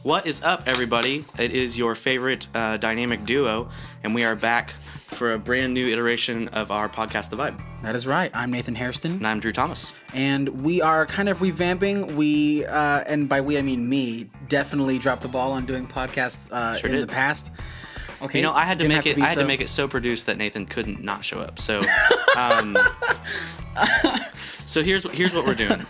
What is up, everybody? It is your favorite dynamic duo, and we are back for a brand new iteration of our podcast, The Vibe. That is right. I'm Nathan Hairston. And I'm Drew Thomas. And we are kind of revamping. We, and by we I mean me, definitely dropped the ball on doing podcasts the past. Okay. You know, I had to make it so produced that Nathan couldn't not show up. So, so here's what we're doing.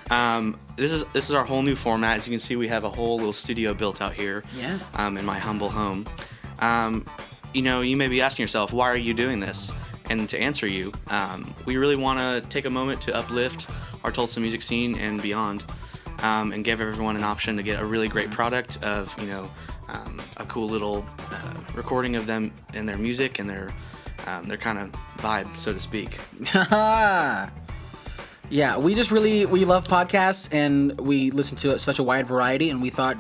This is our whole new format. As you can see, we have a whole little studio built out here. Yeah. In my humble home. You know, you may be asking yourself, why are you doing this? And to answer you, we really want to take a moment to uplift our Tulsa music scene and beyond, and give everyone an option to get a really great product of, you know, a cool little recording of them and their music and their kind of vibe, so to speak. Yeah, we love podcasts, and we listen to such a wide variety, and we thought,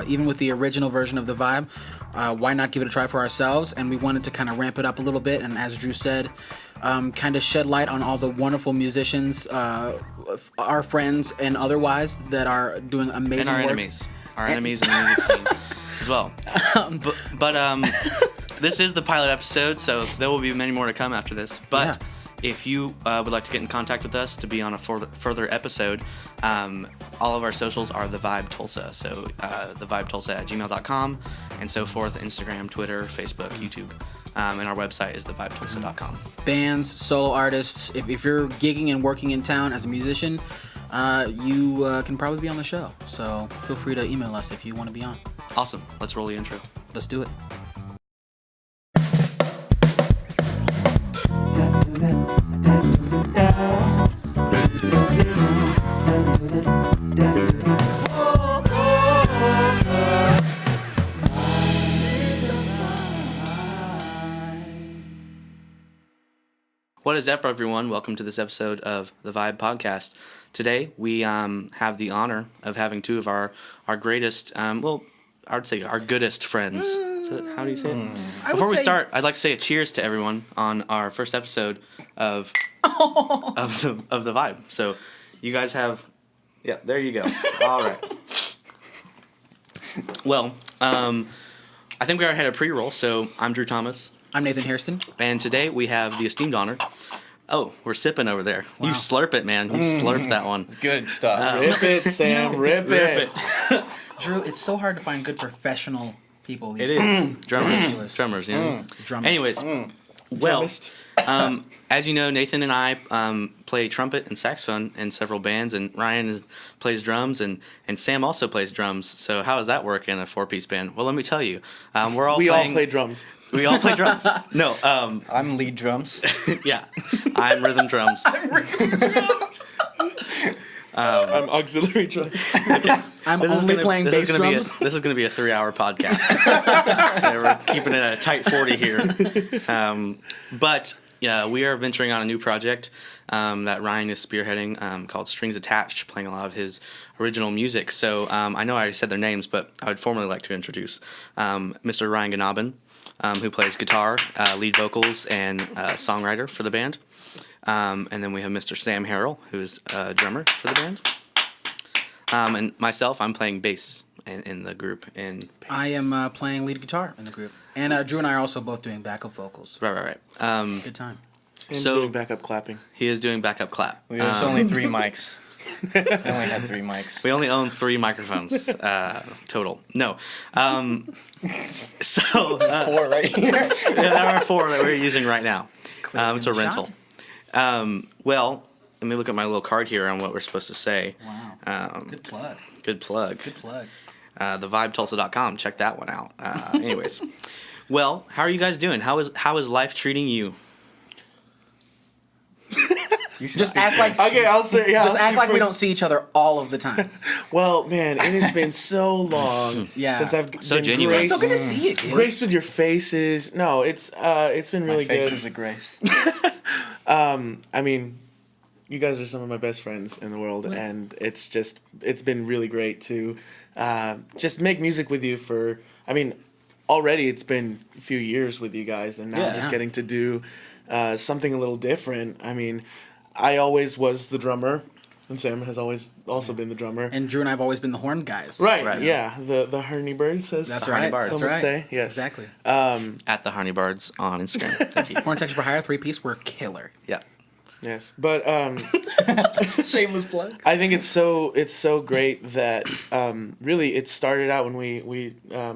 even with the original version of The Vibe, why not give it a try for ourselves? And we wanted to kind of ramp it up a little bit, and as Drew said, kind of shed light on all the wonderful musicians, our friends and otherwise, that are doing amazing work. And our enemies in the music scene as well. But this is the pilot episode, so there will be many more to come after this. But yeah. If you would like to get in contact with us to be on a further episode, all of our socials are The Vibe Tulsa. So thevibetulsa@gmail.com and so forth. Instagram, Twitter, Facebook, YouTube. And our website is thevibetulsa.com. Bands, solo artists, if you're gigging and working in town as a musician, you can probably be on the show. So feel free to email us if you want to be on. Awesome. Let's roll the intro. Let's do it. What is up, everyone? Welcome to this episode of the Vibe Podcast. Today, we have the honor of having two of our greatest, I would say our goodest friends. How do you say it? Before we start, I'd like to say a cheers to everyone on our first episode of the Vibe. So, you guys have, yeah, there you go. All right. Well, I think we already had a pre-roll. So, I'm Drew Thomas. I'm Nathan Hairston. And today we have the esteemed honor. Oh, we're sipping over there. Wow. You slurp it, man. You slurp that one. It's good stuff. Rip it, Sam. Rip it. Drew, it's so hard to find good professional people these days. It is. Drummers, yeah. Drummist. Anyways, well, as you know, Nathan and I play trumpet and saxophone in several bands, and Ryan plays drums, and Sam also plays drums. So how does that work in a four-piece band? Well, let me tell you. We all play drums. We all play drums. No. I'm lead drums. Yeah. I'm rhythm drums. I'm auxiliary drums. Okay. I'm only playing bass drums. This is going to be a 3-hour podcast. Okay, we're keeping it at a tight 40 here. But yeah, we are venturing on a new project that Ryan is spearheading called Strings Attached, playing a lot of his original music. So I know I already said their names, but I would formally like to introduce Mr. Ryan Ganaban, who plays guitar, lead vocals, and songwriter for the band. And then we have Mr. Sam Harrell, who's a drummer for the band. And myself, I'm playing bass in the group. And I am playing lead guitar in the group. And Drew and I are also both doing backup vocals. Right. Good time. Sam's doing backup clapping. He is doing backup clap. There's only 3 mics. We only had 3 mics. We only own 3 microphones total. No. So there's 4 right here. Yeah, there are 4 that we're using right now. It's a rental. Well, let me look at my little card here on what we're supposed to say. Wow. Good plug. Good plug. Thevibetulsa.com. Check that one out. Anyways. Well, how are you guys doing? How is life treating you? Just act like I'll say yeah. Just act like we don't see each other all of the time. Well, man, it has been so long since I've been genuine. It's so good to see you, dude. Graced with your faces. No, it's been really good. My face is a grace. I mean, you guys are some of my best friends in the world, and it's been really great to just make music with you for. I mean, already it's been a few years with you guys, and now just getting to do something a little different. I mean, I always was the drummer, And Sam has always also been the drummer. And Drew and I have always been the horn guys. Right, Right. yeah. The Harney Birds, as That's The right. Harney Bards. some That's would right. say. Yes. Exactly. At the Harney Bards on Instagram. Thank you. Horn section for hire, 3-piece. We're killer. Yeah. Yes. But Shameless plug. I think it's so great that really it started out when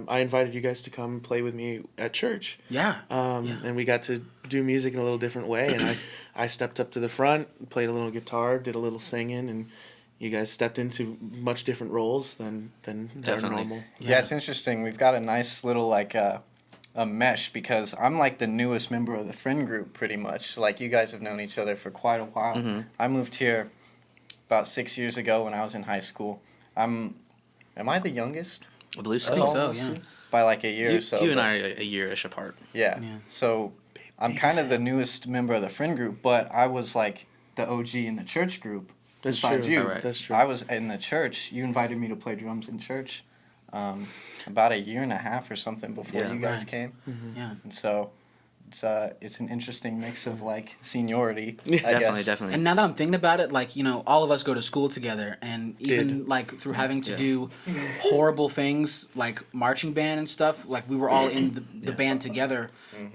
I invited you guys to come play with me at church. Yeah. And we got to do music in a little different way, and I stepped up to the front, played a little guitar, did a little singing, and you guys stepped into much different roles than Definitely. normal. Yeah, it's interesting. We've got a nice little like a mesh because I'm like the newest member of the friend group pretty much. Like you guys have known each other for quite a while. Mm-hmm. I moved here about 6 years ago when I was in high school. Am I the youngest? I believe so. I think so, Almost? yeah. By like a year You, or so. you and but- I are a year-ish apart. Yeah. Yeah. So I'm kind of the newest member of the friend group, but I was like the OG in the church group. That's besides true. you. Alright. That's true. I was in the church. You invited me to play drums in church about a year and a half or something before Yeah. you guys Right. came. Yeah. And so it's an interesting mix of like seniority. I Definitely, guess. definitely. And now that I'm thinking about it, like, you know, all of us go to school together, and even like through having to Yeah. do horrible things like marching band and stuff, like we were all in the band together,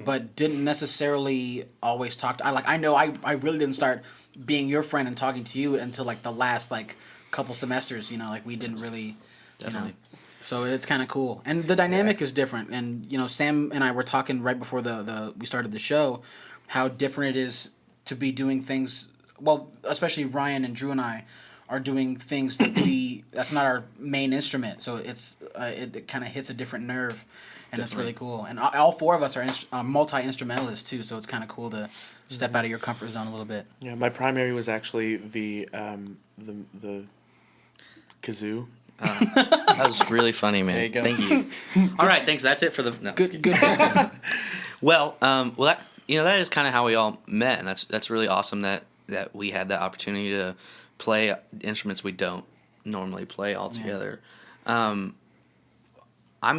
but didn't necessarily always talk. I know I really didn't start being your friend and talking to you until like the last like couple semesters. You know, like we didn't really. Definitely. You know, so it's kind of cool, and the dynamic is different. And you know, Sam and I were talking right before we started the show, how different it is to be doing things. Well, especially Ryan and Drew and I are doing things that that's not our main instrument. So it kind of hits a different nerve, and that's really cool. And all four of us are multi instrumentalists too. So it's kind of cool to step out of your comfort zone a little bit. Yeah, my primary was actually the kazoo. That was really funny, man. There you go. Thank you. All right, thanks. That's it for the. No, Good. Well, that that is kind of how we all met, and that's really awesome that we had that opportunity to play instruments we don't normally play all together. I'm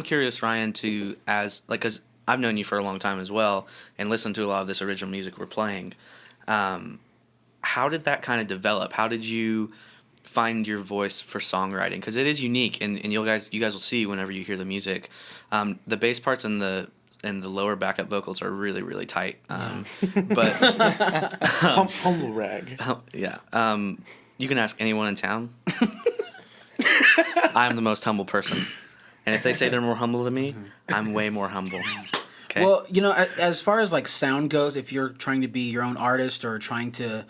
curious, Ryan, because I've known you for a long time as well, and listened to a lot of this original music we're playing. How did that kind of develop? How did you find your voice for songwriting? Because it is unique, and you guys will see whenever you hear the music. The bass parts and the lower backup vocals are really, really tight. But Humble rag. yeah, you can ask anyone in town. I'm the most humble person, and if they say they're more humble than me, I'm way more humble. Okay. Well, you know, as far as like sound goes, if you're trying to be your own artist or trying to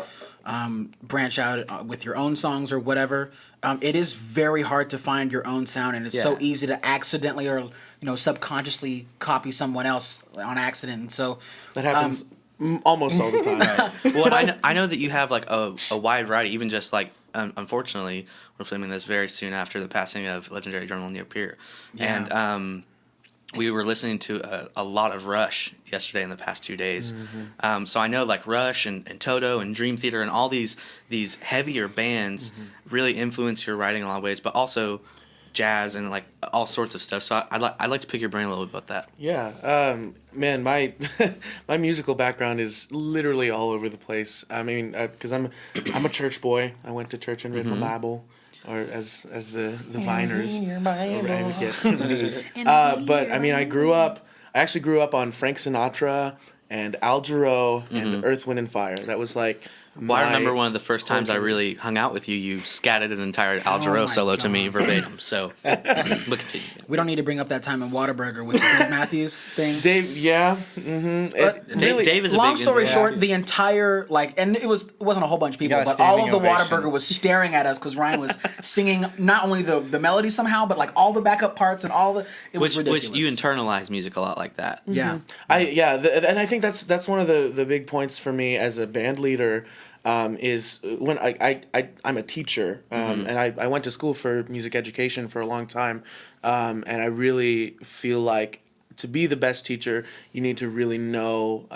branch out with your own songs or whatever, it is very hard to find your own sound, and it's so Yeah. easy to accidentally or subconsciously copy someone else on accident. And so That happens almost all the time. Well, and I know that you have like a wide variety, even just like unfortunately we're filming this very soon after the passing of legendary drummer Neil Peart, and we were listening to a lot of Rush yesterday in the past 2 days. So I know like Rush and Toto and Dream Theater and all these heavier bands really influence your writing in a lot of ways, but also jazz and like all sorts of stuff. So I'd like to pick your brain a little bit about that. Yeah, man, my my musical background is literally all over the place. I mean, because I'm a church boy. I went to church and read my Bible, or as the Viners. Yes, indeed. But I mean, I actually grew up on Frank Sinatra and Al Jarreau and Earth, Wind and Fire. That was like. Well, I remember one of the first times I really hung out with you. You scattered an entire Al Jarreau my solo to me God. verbatim. So, but continue. we don't need to bring up that time in Whataburger with the Dave Matthews thing. Dave, yeah. Mm-hmm. But Dave is a Long big story influence. short, the entire and it wasn't a whole bunch of people, got a but all of standing the ovation. Whataburger was staring at us because Ryan was singing not only the melody somehow, but like all the backup parts and all it was Which ridiculous. you internalize music a lot like that. yeah. And I think that's one of the big points for me as a band leader. Is when I'm a teacher, and I went to school for music education for a long time, and I really feel like to be the best teacher, you need to really know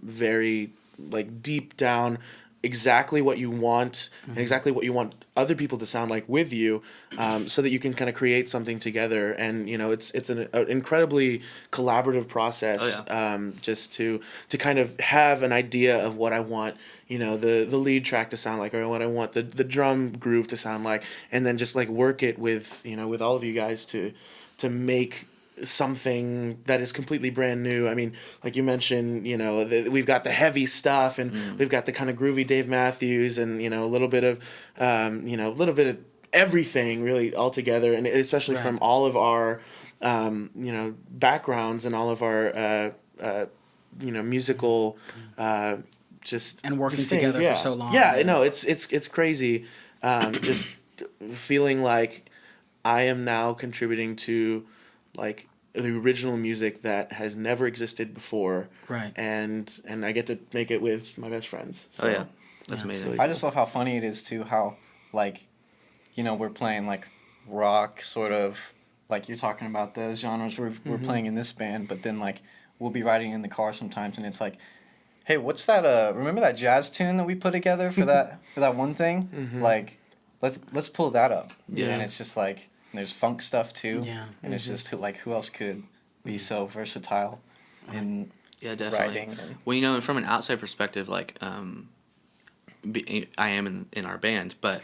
very like deep down exactly what you want and exactly what you want other people to sound like with you, so that you can kind of create something together. And it's an incredibly collaborative process. Just to kind of have an idea of what I want the lead track to sound like, or what I want the drum groove to sound like, and then just like work it with with all of you guys to make something that is completely brand new. I mean, like you mentioned, we've got the heavy stuff, and we've got the kind of groovy Dave Matthews, and a little bit of everything really all together, and especially from all of our backgrounds and all of our musical just and working things. together for so long. Yeah, no, it's crazy. Just feeling like I am now contributing to like the original music that has never existed before. Right. And I get to make it with my best friends. So, Oh yeah, that's amazing. really I just love how funny it is too. How like, we're playing like rock sort of, like you're talking about the genres we're playing in this band, but then like we'll be riding in the car sometimes, and it's like, hey, what's that? Remember that jazz tune that we put together for that one thing? Like, let's pull that up. Yeah. And it's just like, there's funk stuff too. Yeah. And it's just like, who else could be so versatile in Yeah, definitely. writing? And Well, from an outside perspective, like I am in our band, but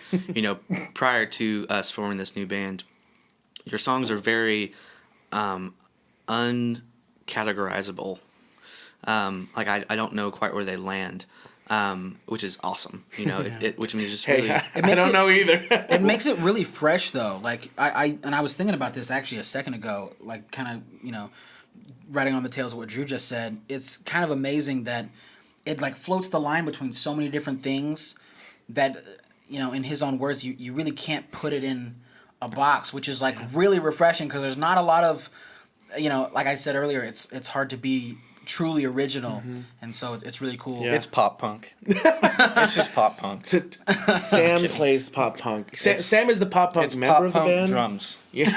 prior to us forming this new band, your songs are very uncategorizable. Like I don't know quite where they land, which is awesome. Which means just really. I don't know either. It makes it really fresh though. Like I was thinking about this actually a second ago, like kind of, riding on the tails of what Drew just said. It's kind of amazing that it like floats the line between so many different things that, in his own words, you really can't put it in a box, which is like really refreshing, because there's not a lot of, like I said earlier, it's hard to be truly original, and so it's really cool. Yeah. it's pop punk. It's just pop punk. Sam plays pop punk. Sam is the pop punk It's member pop of the punk band. drums. Yeah.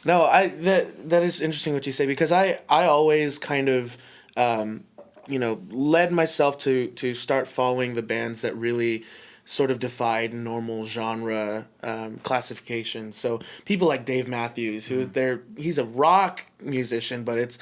No, that is interesting what you say, because I always kind of led myself to start following the bands that really sort of defied normal genre classification. So people like Dave Matthews, he's a rock musician, but it's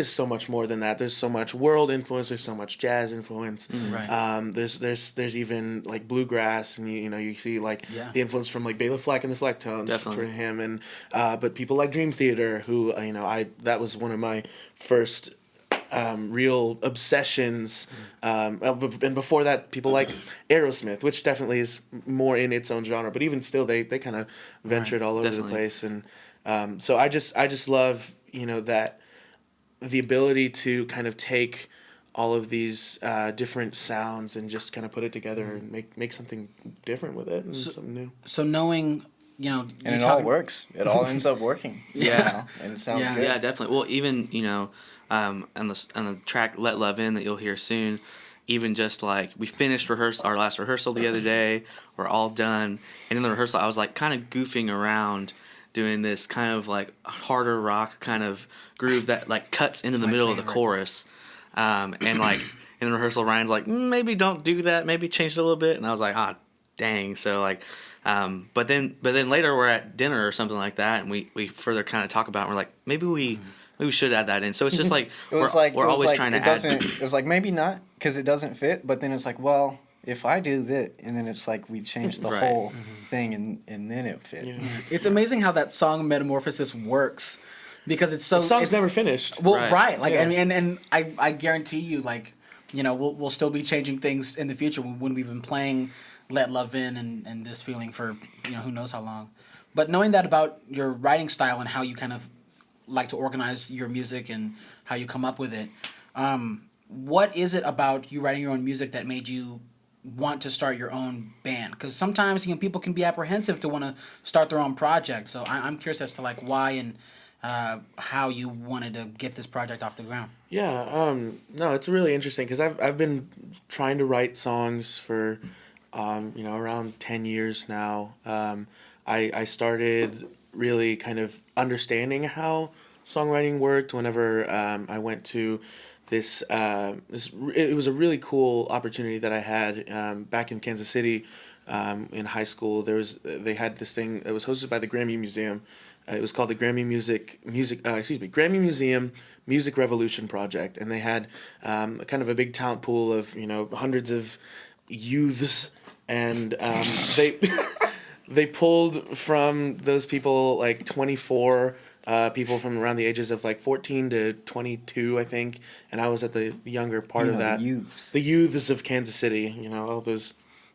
so much more than that. There's so much world influence. There's so much jazz influence. Right. There's even like bluegrass, and you see like the influence from like Bela Fleck and the Flecktones Definitely. for him, and but people like Dream Theater, who that was one of my first real obsessions, and before that, people like Aerosmith, which definitely is more in its own genre, but even still, they kind of ventured all over Definitely. the place, and so I just love that the ability to kind of take all of these different sounds and just kind of put it together and make something different with it, and something new. So knowing, And it all works. It all ends up working. Yeah. And it sounds Yeah. good. Yeah, definitely. Well, even on the track "Let Love In" that you'll hear soon, even just like we finished our last rehearsal the other day, we're all done, and in the rehearsal I was like kind of goofing around, doing this kind of like harder rock kind of groove that like cuts into the middle of the chorus, and like in the rehearsal Ryan's like, maybe don't do that, maybe change it a little bit, and I was like, dang. So like, but then later we're at dinner or something like that, and we further kind of talk about it, and we're like, maybe we should add that in. So it's just like we're always trying to add. It was like, maybe not, because it doesn't fit, but then it's like, well, if I do that, and then it's like we change the Right. whole thing, and then it fit. Yeah. It's amazing how that song Metamorphosis works, because it's so The song's it's, never finished. Well, Right. right. Like, Yeah. and I guarantee you, like, we'll still be changing things in the future when we've been playing Let Love In and this feeling for, who knows how long. But knowing that about your writing style and how you kind of like to organize your music and how you come up with it, what is it about you writing your own music that made you want to start your own band? Because sometimes people can be apprehensive to want to start their own project. So I'm curious as to like why and how you wanted to get this project off the ground. Yeah, no, it's really interesting, because I've been trying to write songs for around 10 years now. I started really kind of understanding how songwriting worked whenever I went to it was a really cool opportunity that I had back in Kansas City in high school. They had this thing that was hosted by the Grammy Museum. It was called the Grammy Museum Music Revolution Project, and they had kind of a big talent pool of hundreds of youths, and they pulled from those people like 24 people from around the ages of like 14 to 22, I think, and I was at the younger part of that. The youths of Kansas City, all those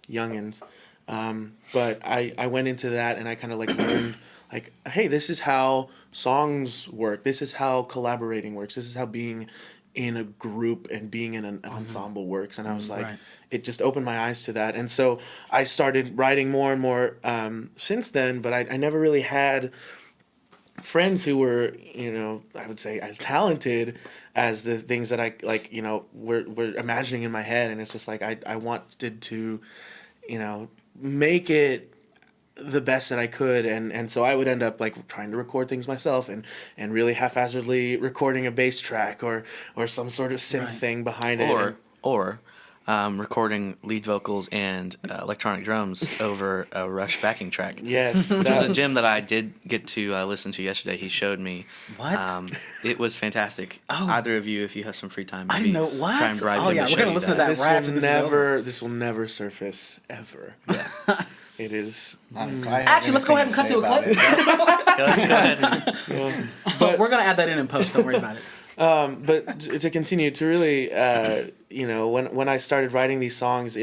youngins. But I went into that and I kind of like learned like, hey, this is how songs work. This is how collaborating works. This is how being in a group and being in an ensemble works. And I was like, it just opened my eyes to that. And so I started writing more and more since then, but I never really had friends who were, I would say as talented as the things that I like, were imagining in my head. And it's just like, I wanted to, make it the best that I could, and so I would end up like trying to record things myself and really haphazardly recording a bass track or some sort of synth thing behind it, or recording lead vocals and electronic drums over a Rush backing track. Yes, there's a gym that I did get to listen to yesterday. He showed me. What? It was fantastic. Oh. Either of you, if you have some free time, I didn't know what. Try and bribe Oh them yeah, to we're show gonna you listen to that this right after will this is over. this will never surface ever. Yeah. It is. Actually, let's go ahead and cut to a clip. But we're gonna add that in post. Don't worry about it. But to continue to really, when I started writing these songs,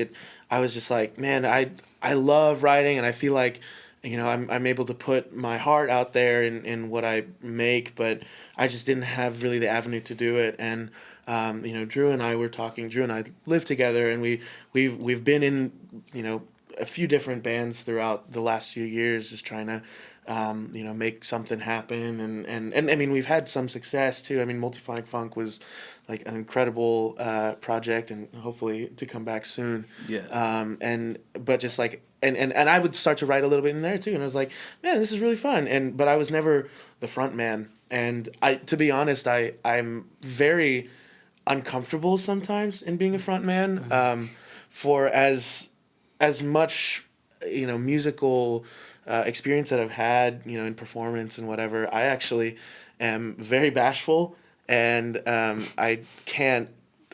I was just like, man, I love writing, and I feel like, I'm able to put my heart out there in what I make, but I just didn't have really the avenue to do it. And Drew and I were talking. Drew and I live together, and we've been in a few different bands throughout the last few years, just trying to make something happen, and I mean, we've had some success too. I mean, Multiphonic Funk was like an incredible project, and hopefully to come back soon. Yeah. But just like and I would start to write a little bit in there too, and I was like, man, this is really fun. But I was never the front man, and to be honest, I'm very uncomfortable sometimes in being a front man. For as much musical experience that I've had, in performance and whatever, I actually am very bashful, and I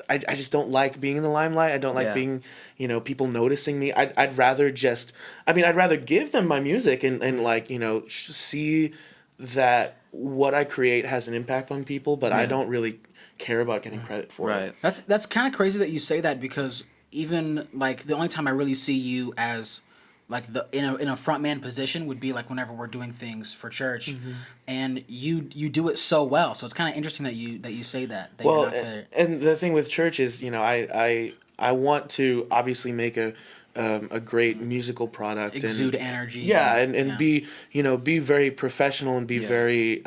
just don't like being in the limelight. I don't like being, people noticing me. I'd rather give them my music and like, see that what I create has an impact on people, but I don't really care about getting credit for it. That's kind of crazy that you say that, because even like the only time I really see you as like in a frontman position would be like whenever we're doing things for church, and you do it so well. So it's kind of interesting that you say that. Well, you're not there. And the thing with church is, I want to obviously make a great musical product, exude energy. Yeah, and be very professional and be very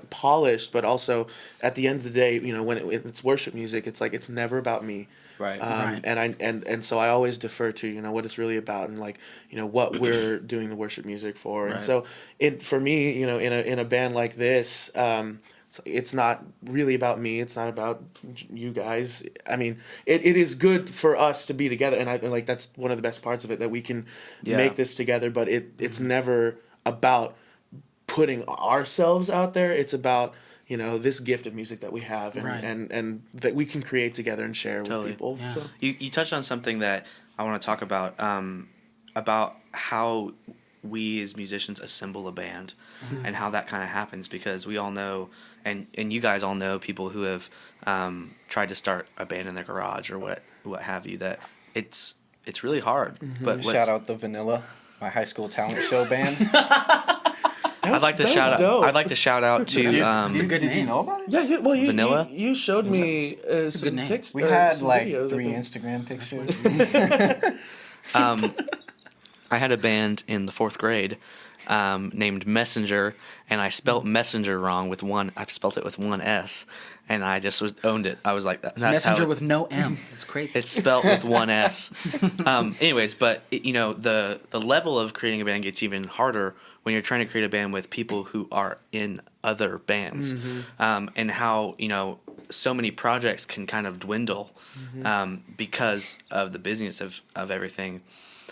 polished, but also at the end of the day, when it's worship music, it's like it's never about me. Right. And so I always defer to what it's really about, and like what we're doing the worship music for. And so for me, in a band like this, it's not really about me. It's not about you guys. I mean, it is good for us to be together, and like that's one of the best parts of it, that we can make this together. But it's never about putting ourselves out there. It's about this gift of music that we have, and that we can create together and share with people. Yeah. So. You touched on something that I want to talk about how we as musicians assemble a band, and how that kind of happens, because we all know, and you guys all know people who have tried to start a band in their garage or what have you, that it's really hard. But shout out the Vanilla, my high school talent show band. I'd like to shout out to. Did you know about it? Yeah, well, Vanilla? You showed me some pictures. We had like videos, 3 Instagram pictures. I had a band in the 4th grade named Messenger, and I spelt messenger wrong with one. I spelt it with one S, and I just owned it. I was like, "That's Messenger how with no M." It's crazy. It's spelt with one S. Anyways, but the level of creating a band gets even harder when you're trying to create a band with people who are in other bands, and how so many projects can kind of dwindle because of the busyness of everything.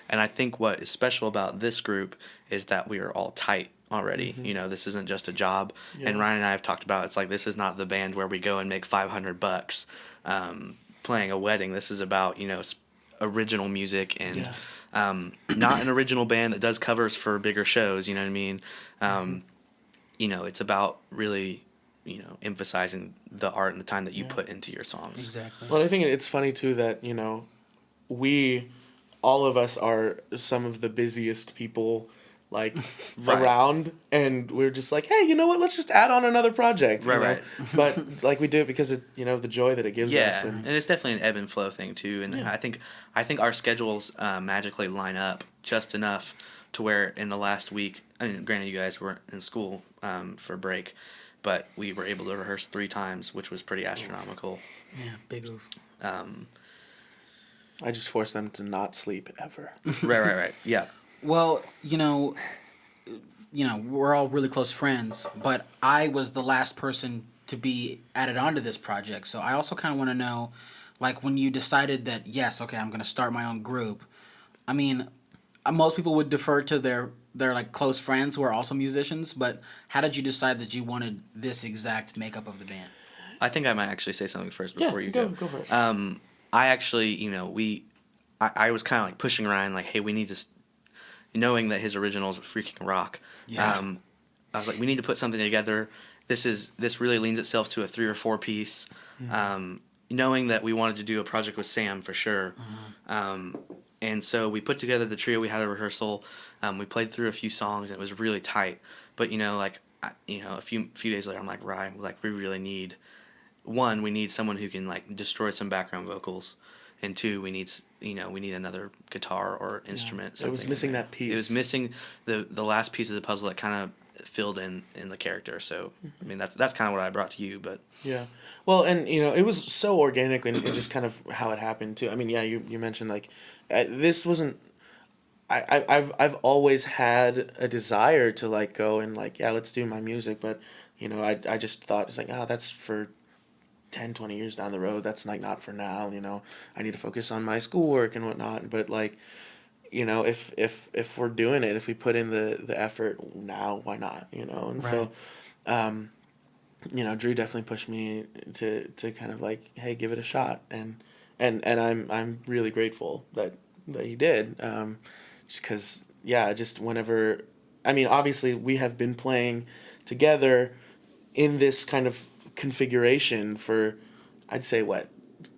And I think what is special about this group is that we are all tight already. You know, this isn't just a job. Yeah. And Ryan and I have talked about, it's like, this is not the band where we go and make $500 playing a wedding. This is about, you know, original music and not an original band that does covers for bigger shows. You know what I mean? You know, it's about really, you know, emphasizing the art and the time that you put into your songs. Exactly. Well, I think it's funny too that, you know, all of us are some of the busiest people like around, and we're just like, hey, you know what? Let's just add on another project. Right. But like we do it because of, you know, the joy that it gives us. And it's definitely an ebb and flow thing too. And I think our schedules magically line up just enough to where in the last week, I mean, granted you guys were in school for break, but we were able to rehearse 3 times, which was pretty astronomical. Yeah, big oof. I just force them to not sleep ever. Right. Yeah. Well, you know, we're all really close friends, but I was the last person to be added onto this project. So I also kind of want to know, like, when you decided that, yes, okay, I'm going to start my own group. I mean, most people would defer to their like close friends who are also musicians, but how did you decide that you wanted this exact makeup of the band? I think I might actually say something first before you go. Go for it. I actually, you know, I was kind of like pushing Ryan, like, hey, we need to, knowing that his originals were freaking rock. Yeah. I was like, we need to put something together. This really leans itself to a 3 or 4 piece. Knowing that we wanted to do a project with Sam for sure. And so we put together the trio. We had a rehearsal. We played through a few songs, and it was really tight. But, you know, like, a few days later, I'm like, Ryan, like, we really need, 1, we need someone who can, like, destroy some background vocals. And 2, we need another guitar or instrument. It was missing that piece. It was missing the last piece of the puzzle that kind of filled in the character. So, I mean, that's kind of what I brought to you, but. Yeah. Well, and, you know, it was so organic and just kind of how it happened too. I mean, yeah, you mentioned, like, this wasn't, I've always had a desire to, like, go and, like, yeah, let's do my music. But, you know, I just thought, it's like, oh, that's for 10, 20 years down the road. That's, like, not for now, you know. I need to focus on my schoolwork and whatnot. But, like, you know, if we're doing it, if we put in the effort now, why not, you know? And so, you know, Drew definitely pushed me to kind of, like, hey, give it a shot. And I'm really grateful that he did. Just because, yeah, just whenever, I mean, obviously we have been playing together in this kind of configuration for, I'd say,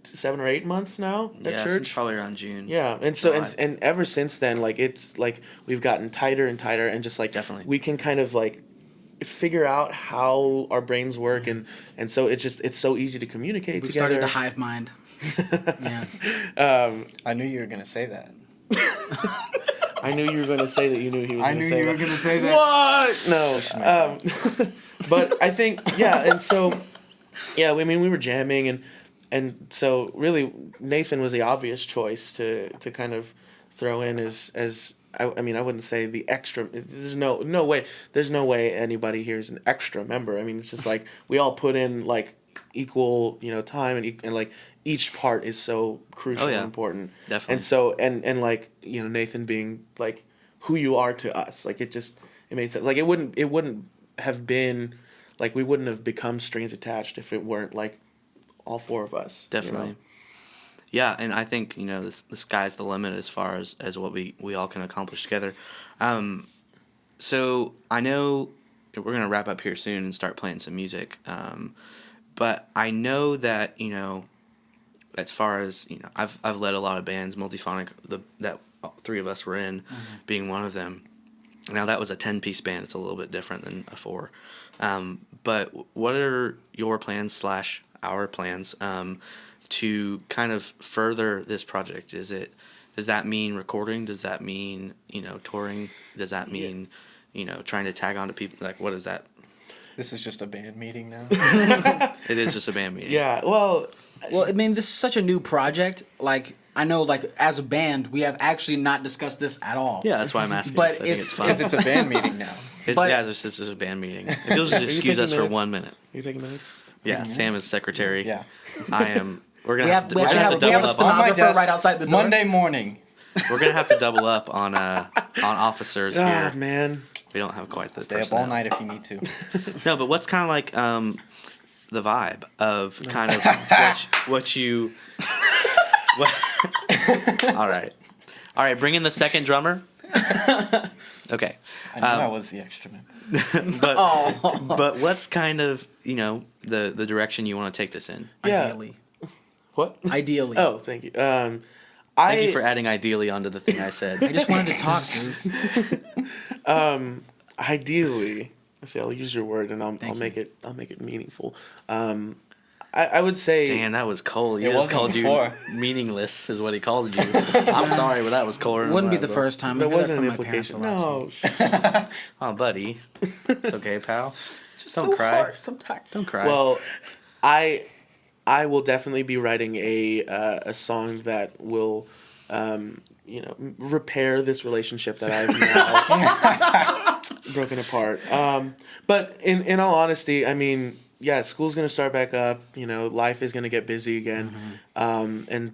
7 or 8 months now at church? Since probably around June. Yeah, and so and ever since then, like, it's like we've gotten tighter and tighter, and just like Definitely. we can kind of like figure out how our brains work, and so it's so easy to communicate We together. started to hive mind. Yeah. I knew you were gonna say that. I knew you were going to say that you knew he was going to say that. gonna say that. What? No. But I think, yeah, and so, yeah, I mean, we were jamming, and so really Nathan was the obvious choice to kind of throw in as I mean, I wouldn't say the extra. There's no way anybody here is an extra member. I mean, it's just like we all put in, like, equal, you know, time, and like each part is so crucial and important. Definitely. And so and like, you know, Nathan being like who you are to us, like it made sense. Like it wouldn't have been, like, we wouldn't have become Strings Attached if it weren't like all 4 of us. Definitely. You know? Yeah, and I think, you know, the sky's the limit as far as what we all can accomplish together. So I know we're going to wrap up here soon and start playing some music. But I know that, you know, as far as, you know, I've led a lot of bands, Multiphonic, that 3 of us were in, being one of them. Now, that was a 10-piece band. It's a little bit different than a 4. But what are your plans / our plans to kind of further this project? Does that mean recording? Does that mean, you know, touring? Does that mean, you know, trying to tag on to people? Like, what is that? This is just a band meeting now. It is just a band meeting. Yeah, well, Well, I mean, this is such a new project. Like, I know, like, as a band, we have actually not discussed this at all. Yeah, that's why I'm asking. But I think it's fun. Because it's a band meeting now. but- Yeah, this is a band meeting. If you'll just excuse taking us for minutes? 1 minute. Are you taking minutes? Yeah, Sam is secretary. Yeah. I am. We're We gonna have to, we we're gonna have to have double a up on. stenographer right outside the door. Monday morning. We're gonna have to double up on officers Ah, here. man. We don't have quite this. Stay up all night if you need to. No, but what's kind of like the vibe of kind of what you. All right. Bring in the second drummer. Okay. I knew I was the extra man. But what's kind of the direction you want to take this in? Yeah. Ideally. What? Ideally. Oh, thank you. Thank you for adding ideally onto the thing I said. I just wanted to talk, dude. Ideally, see, I'll use your word and I'll Thank make it meaningful. I would say. Dan, that was cold. He It just wasn't called before. you meaningless, is what he called you. I'm sorry, but that was colder. Wouldn't be the first time. There I heard that wasn't from an my parents a implication. lot, too. No. Oh, buddy, it's okay, pal. Don't cry. Don't cry. Well, I will definitely be writing a song that will, repair this relationship that I've now broken apart. But in all honesty, I mean, yeah, school's gonna start back up. Life is gonna get busy again, and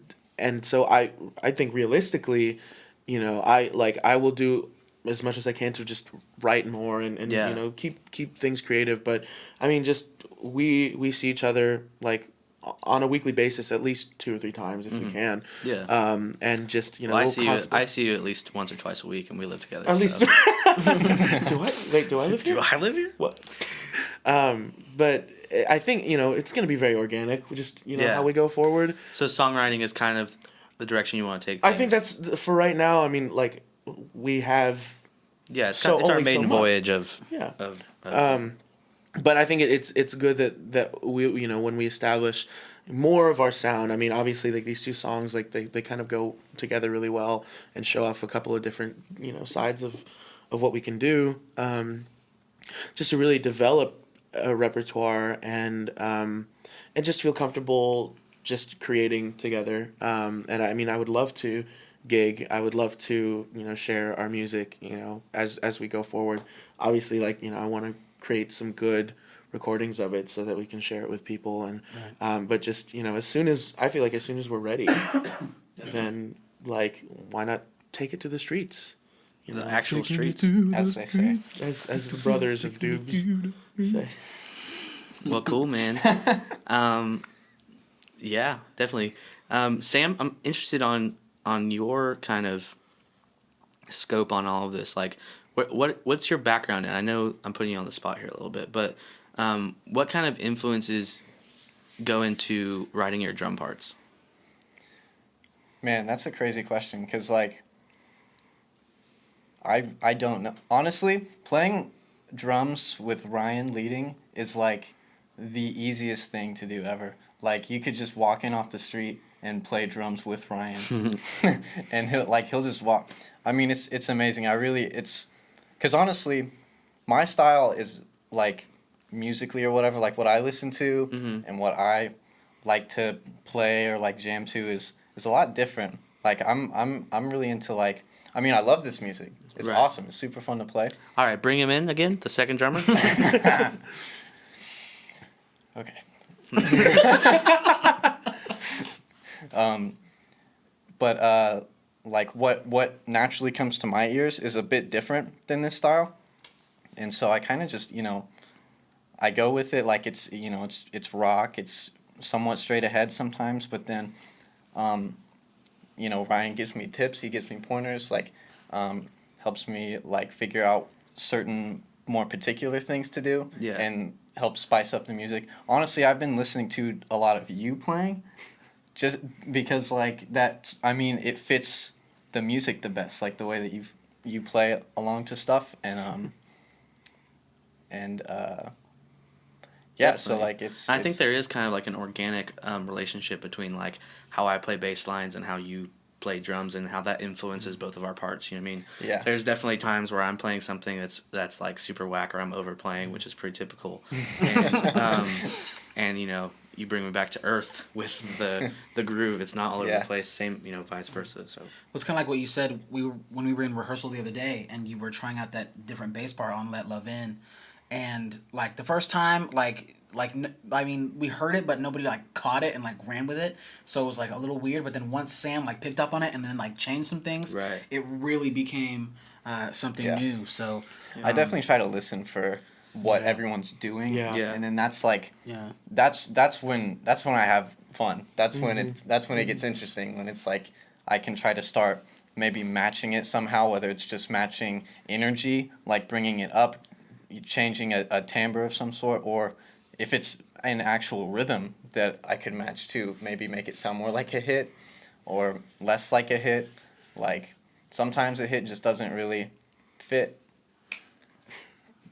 so I think realistically, I will do as much as I can to just write more and Yeah. keep things creative. But I mean, just we see each other like on a weekly basis at least 2 or 3 times if we can. Yeah. And just Well, I see you at least once or twice a week, and we live together. At least. so. Do I? Wait, do I live here? Do I live here? What? But I think it's gonna be very organic. We just Yeah. how we go forward. So songwriting is kind of the direction you want to take. I think things. that's for right now. I mean, like we have. Yeah, it's, so it's our only so maiden much. voyage of. Yeah. Of But I think it's good that we when we establish more of our sound. I mean, obviously, like these 2 songs, like they kind of go together really well and show off a couple of different sides of what we can do. Just to really develop a repertoire and just feel comfortable just creating together. And I mean, I would love to gig. I would love to share our music as we go forward. Obviously, like I want to create some good recordings of it so that we can share it with people and but just as soon as we're ready, then like why not take it to the streets, the actual streets. As they say. as the brothers of Dubes say. Well, cool, man. Yeah, definitely. Sam, I'm interested on your kind of scope on all of this. Like, what's your background? And I know I'm putting you on the spot here a little bit, but what kind of influences go into writing your drum parts? Man, that's a crazy question because, like, I don't know. Honestly, playing drums with Ryan leading is, like, the easiest thing to do ever. Like, you could just walk in off the street and play drums with Ryan. And he'll just walk. I mean, it's amazing. Because, honestly, my style is, like, musically or whatever, like, what I listen to and what I like to play or, like, jam to is a lot different. Like, I'm really into, like, I mean, I love this music. It's Right. awesome. It's super fun to play. All right, bring him in again, the second drummer. Okay. But like what naturally comes to my ears is a bit different than this style, and so I kind of just I go with it like it's it's rock. It's somewhat straight ahead sometimes, but then Ryan gives me tips. He gives me pointers. Like helps me like figure out certain more particular things to do. Yeah. And helps spice up the music. Honestly, I've been listening to a lot of you playing, just because like that. I mean, it fits the music the best, like the way that you play along to stuff, and yeah. So Definitely. like it's. I think there is kind of like an organic relationship between like how I play bass lines and how you play drums and how that influences both of our parts. You know what I mean? Yeah. There's definitely times where I'm playing something that's like super whack or I'm overplaying, which is pretty typical. And you bring me back to earth with the groove. It's not all over the place. Same, vice versa. So It's kind of like what you said when we were in rehearsal the other day, and you were trying out that different bass part on "Let Love In," and like the first time, like I mean, we heard it, but nobody like caught it and like ran with it. So it was like a little weird. But then once Sam like picked up on it and then like changed some things, Right. it really became something new. So I definitely try to listen for what everyone's doing. Yeah. Yeah. And then that's like yeah, that's when I have fun. That's when it gets interesting, when it's like I can try to start maybe matching it somehow, whether it's just matching energy, like bringing it up, changing a timbre of some sort, or if it's an actual rhythm that I could match too, maybe make it sound more like a hit or less like a hit. Like sometimes a hit just doesn't really fit.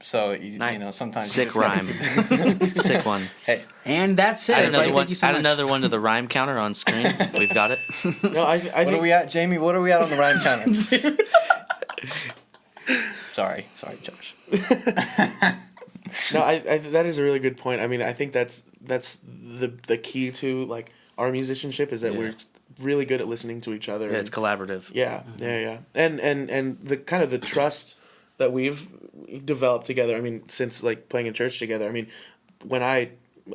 So you know, sometimes you Sick just gotta rhyme. keep- Sick one. Hey, and that's it. Add everybody. another one. Thank you so Add much. another one to the rhyme counter on screen. We've got it. No, I what think are we at, Jamie? What are we at on the rhyme counter? Sorry, Josh. No, I that is a really good point. I mean, I think that's the key to like our musicianship is that Yeah. we're really good at listening to each other. Yeah, it's and- collaborative. Yeah, yeah. And the kind of the trust that we've developed together. I mean, since like playing in church together. I mean, when I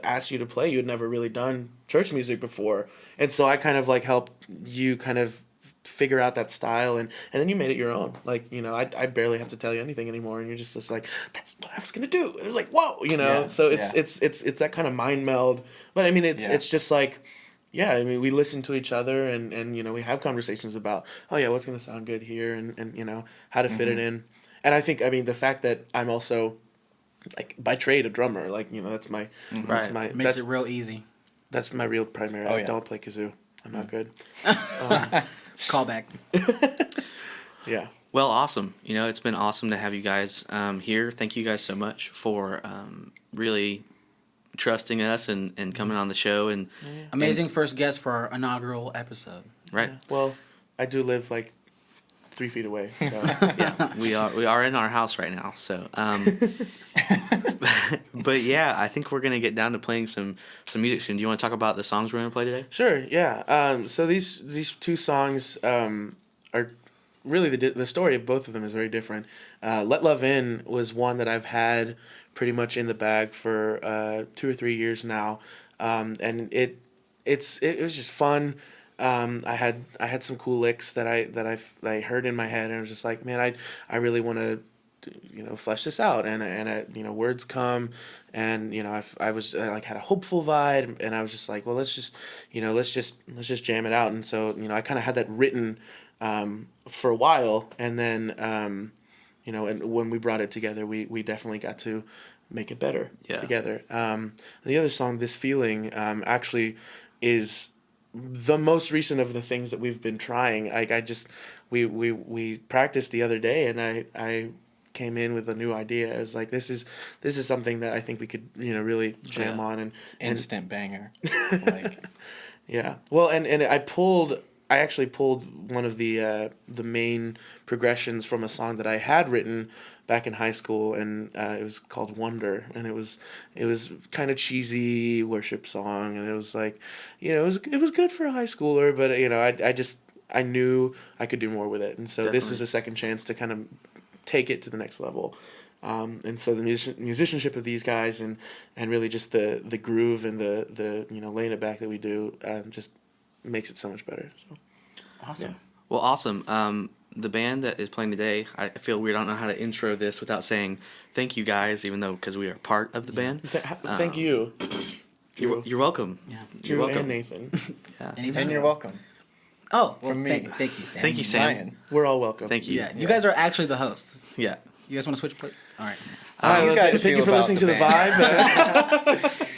asked you to play, you had never really done church music before, and so I kind of like helped you kind of figure out that style, and then you made it your own. Like, you know, I barely have to tell you anything anymore, and you're just like, that's what I was gonna do. And it was like, whoa, you know. Yeah, So yeah. it's that kind of mind meld. But I mean, Yeah. it's just like. Yeah, I mean, we listen to each other and you know, we have conversations about, oh yeah, what's going to sound good here and you know, how to fit it in. And I think, I mean, the fact that I'm also, like, by trade a drummer, like, you know, that's my, that's Right. my, Makes that's, it real easy. that's my real primary. Oh, I yeah. don't play kazoo. I'm not good. Callback. Yeah. Well, awesome. You know, it's been awesome to have you guys here. Thank you guys so much for really trusting us and coming on the show and Amazing first guest for our inaugural episode. right. Yeah. Well, I do live like 3 feet away. So. Yeah, we are in our house right now. So, but yeah, I think we're gonna get down to playing some music. Do you want to talk about the songs we're gonna play today? Sure. Yeah. So these two songs are really the story of both of them is very different. Let Love In was one that I've had pretty much in the bag for 2 or 3 years now, and it was just fun. I had some cool licks that I heard in my head, and I was just like, man, I really want to, you know, flesh this out, and you know, words come, and you know, I like had a hopeful vibe, and I was just like, well, let's just jam it out, and so you know, I kind of had that written for a while, and then you know, and when we brought it together, we definitely got to make it better together. The other song, This Feeling, actually is the most recent of the things that we've been trying. We practiced the other day, and I came in with a new idea. I was like, this is something that I think we could, you know, really jam on and instant banger. Like, yeah. Well, and I actually pulled one of the main progressions from a song that I had written back in high school, and it was called Wonder, and it was kind of cheesy worship song, and it was like, you know, it was good for a high schooler, but you know, I knew I could do more with it, and so this was a second chance to kind of take it to the next level. And so the musicianship of these guys and really just the groove and the you know, laying it back that we do just makes it so much better. So Awesome. Yeah. Well, awesome. The band that is playing today, I feel weird. I don't know how to intro this without saying thank you guys, even though because we are part of the band. Thank you. You're welcome. Yeah. You're Drew welcome. and Nathan. Yeah. Anytime. and you're welcome. Oh, well, From me. thank you, Sam. Thank you, Sam. Ryan. We're all welcome. Thank you. Yeah, you guys are actually the hosts. Yeah. You guys want to switch place? All right. How do you guys thank feel you for about listening to the vibe.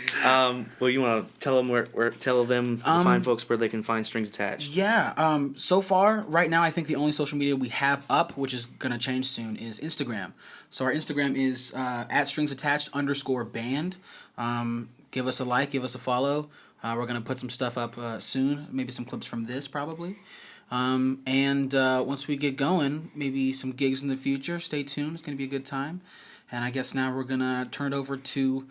Well, you want to tell them the fine folks where they can find Strings Attached. Yeah. So far, right now, I think the only social media we have up, which is gonna change soon, is Instagram. So our Instagram is @stringsattached_band. Give us a like, give us a follow. We're gonna put some stuff up soon. Maybe some clips from this probably. And once we get going, maybe some gigs in the future. Stay tuned. It's gonna be a good time. And I guess now we're gonna turn it over to.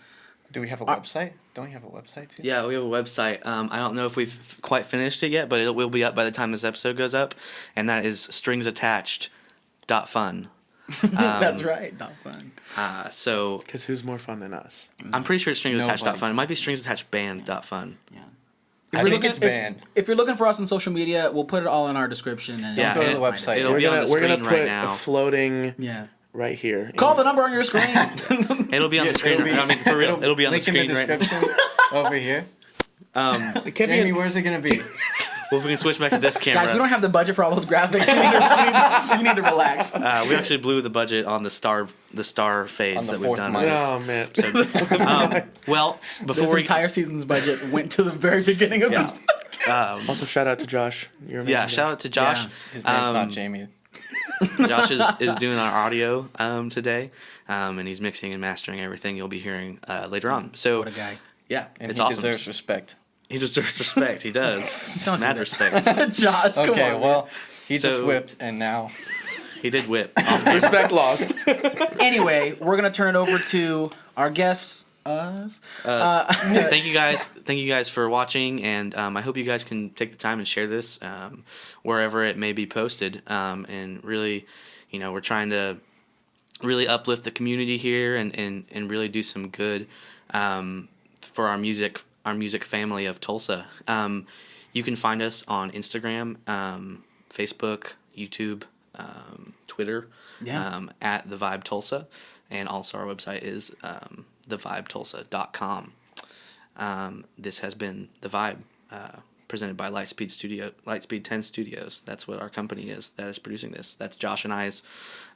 Do we have a website? Don't we have a website too? Yeah, we have a website. I don't know if we've quite finished it yet, but it will be up by the time this episode goes up, and that is stringsattached.fun. That's right. Not fun. So Because who's more fun than us? I'm pretty sure it's stringsattached.fun. Nobody. It might be stringsattachedband.fun. Yeah. I think it's banned. If you're looking for us on social media, we'll put it all in our description. And Yeah, Go to the and website. It'll be on the We're screen gonna put right now. a floating Yeah. right here. Call the number on your screen. It'll be on the screen. I mean, for real, it'll be on the link in screen the right now. description over here. It can't Jamie, be. where's it gonna be? Well, if we can switch back to this camera. Guys, we don't have the budget for all those graphics. You need to relax. We actually blew the budget on the star fades On the that we've fourth done. mic. Oh man. Well, This before we entire season's budget went to the very beginning of yeah, this. Also, shout out to Josh. You're amazing. yeah, shout out to Josh. Yeah. His name's not Jamie. Josh is doing our audio today, and he's mixing and mastering everything you'll be hearing later on. So What a guy. yeah, And it's he awesome. deserves respect. He deserves respect. He does. Don't do Mad that. respect. Josh, come Okay, on. well, he just So- whipped, and now He did whip. Respect lost. Anyway, we're going to turn it over to our guests. Us. Thank you guys for watching, and I hope you guys can take the time and share this wherever it may be posted, and really, we're trying to really uplift the community here and really do some good for our music family of Tulsa. You can find us on Instagram, Facebook, YouTube, Twitter, Yeah. at The Vibe Tulsa, and also our website is thevibetulsa.com. This has been The Vibe, presented by Lightspeed 10 Studios. That's what our company is that is producing this. That's Josh and I's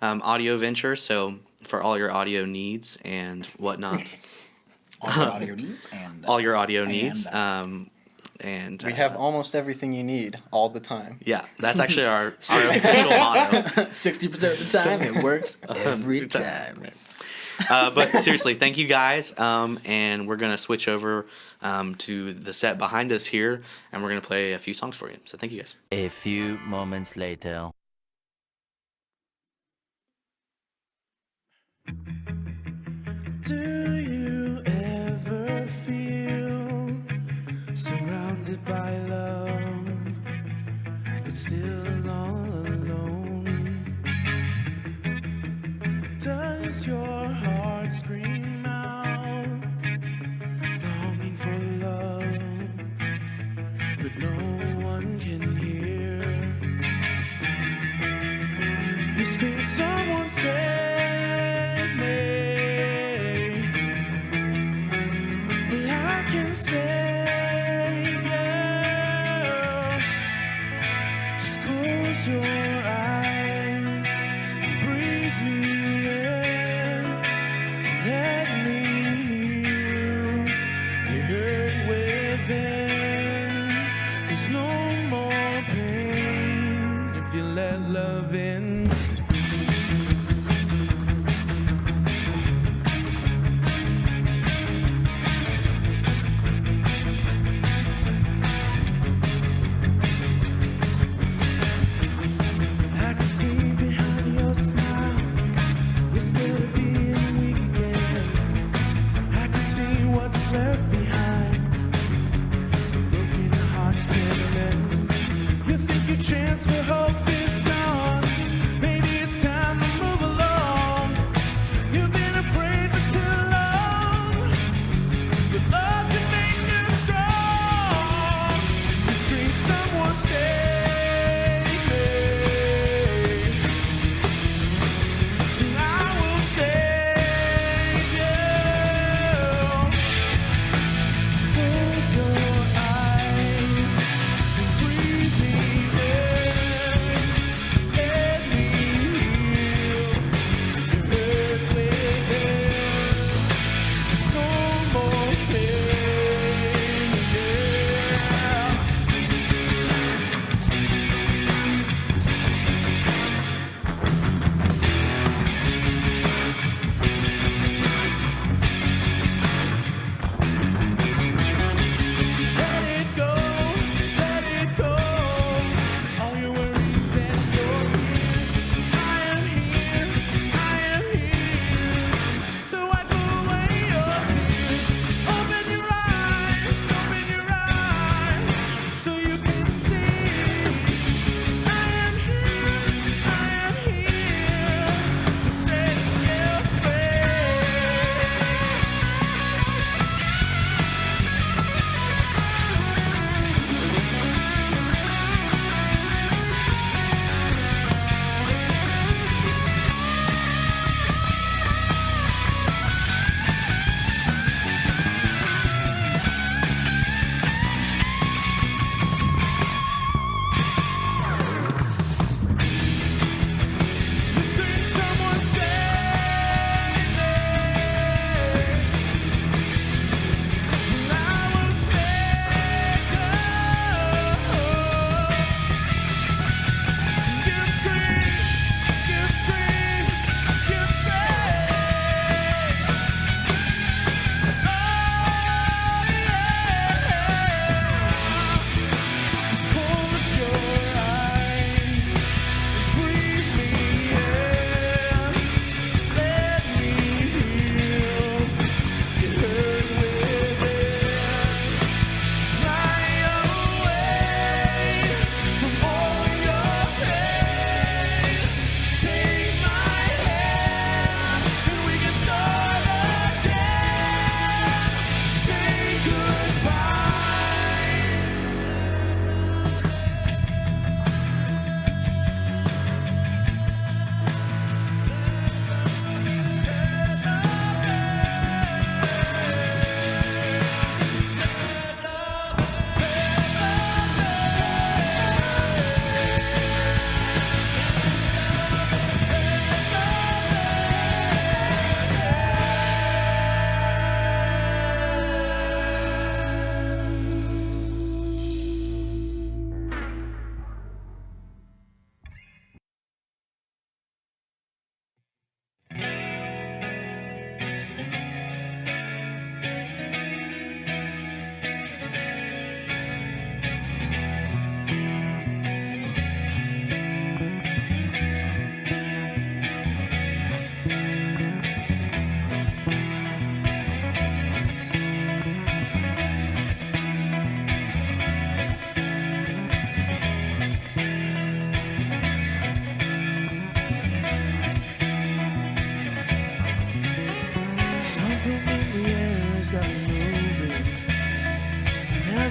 audio venture, so for all your audio needs and whatnot. All your audio needs and All your audio and, needs. And we have almost everything you need all the time. yeah, that's actually our official motto. 60% of the time it works every time. But seriously, thank you guys. And we're gonna switch over to the set behind us here, and we're gonna play a few songs for you. So thank you guys. A few moments later. Do you ever feel surrounded by love, but still all alone? Does your heart scream out, longing for love, but no one can hear?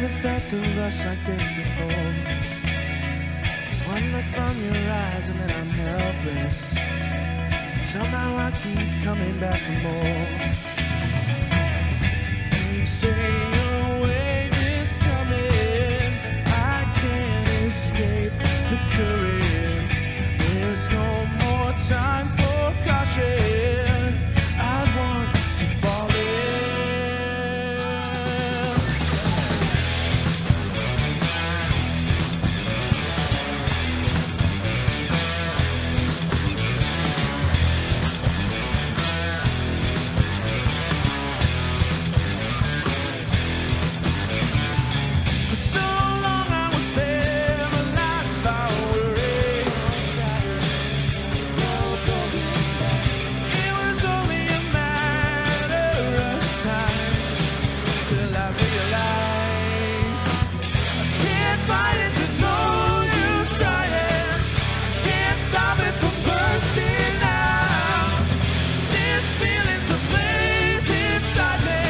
never felt a rush like this before. One look from your eyes and then I'm helpless. But somehow I keep coming back for more. They say your wave is coming. I can't escape the current. There's no more time for caution. I want to fall in. For so long I was paralyzed by worry. It was only a matter of time till I realized I can't fight it, there's no use trying. I can't stop it from bursting out. This feeling's a blaze inside me.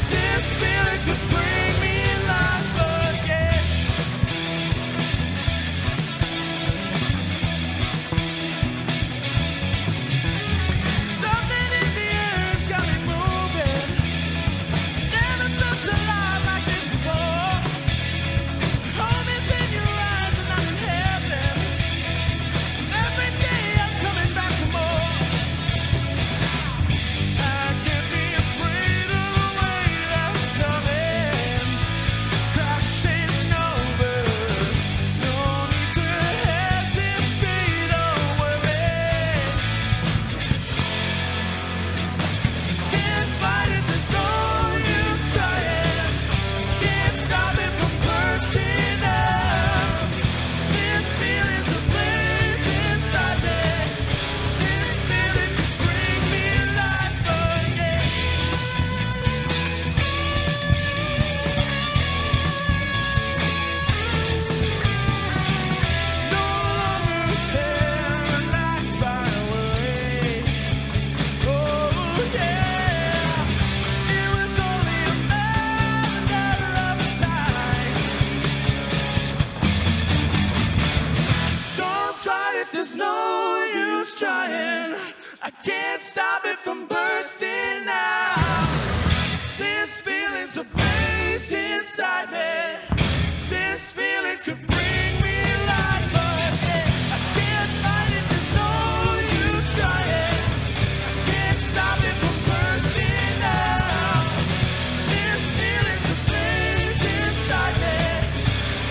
This feeling could bring me life again. Something in the air's got me moving. Never felt alive like this before. Home is in your eyes and I'm in heaven. Every day I'm coming back for more. I can't be afraid of the way that's coming. It's crashing over. No need to hesitate or worry. Can't fight it, there's no use trying. Can't stop it from bursting out. This feeling's a blaze inside me. This feeling could bring me life again. No longer paralyzed by worry. Oh yeah, it was only a matter of time. Don't try it, there's no use trying. I can't stop it from bursting out. This feeling's a blaze inside me. This feeling could bring me life again. I can't fight it, there's no use trying. I can't stop it from bursting out. This feeling's a blaze inside me.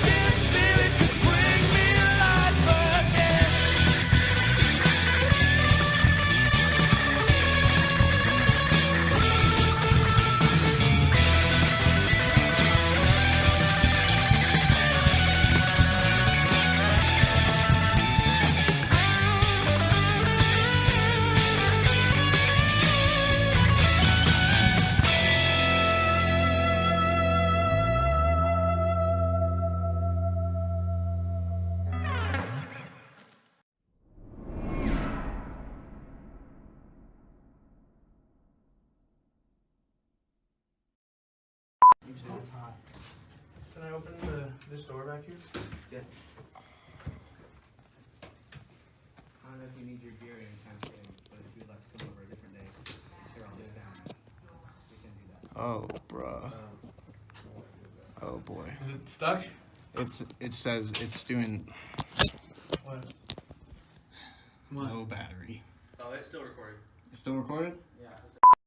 This feeling could bring me life again. Can I open this door back here? Yeah. I don't know if you need your beer anytime soon, but if you'd like to come over a different day, tear all this down, we can do that. Oh, bruh. Oh boy. Is it stuck? It says it's doing What? low battery. Oh, it's still recording. It's still recorded? Yeah.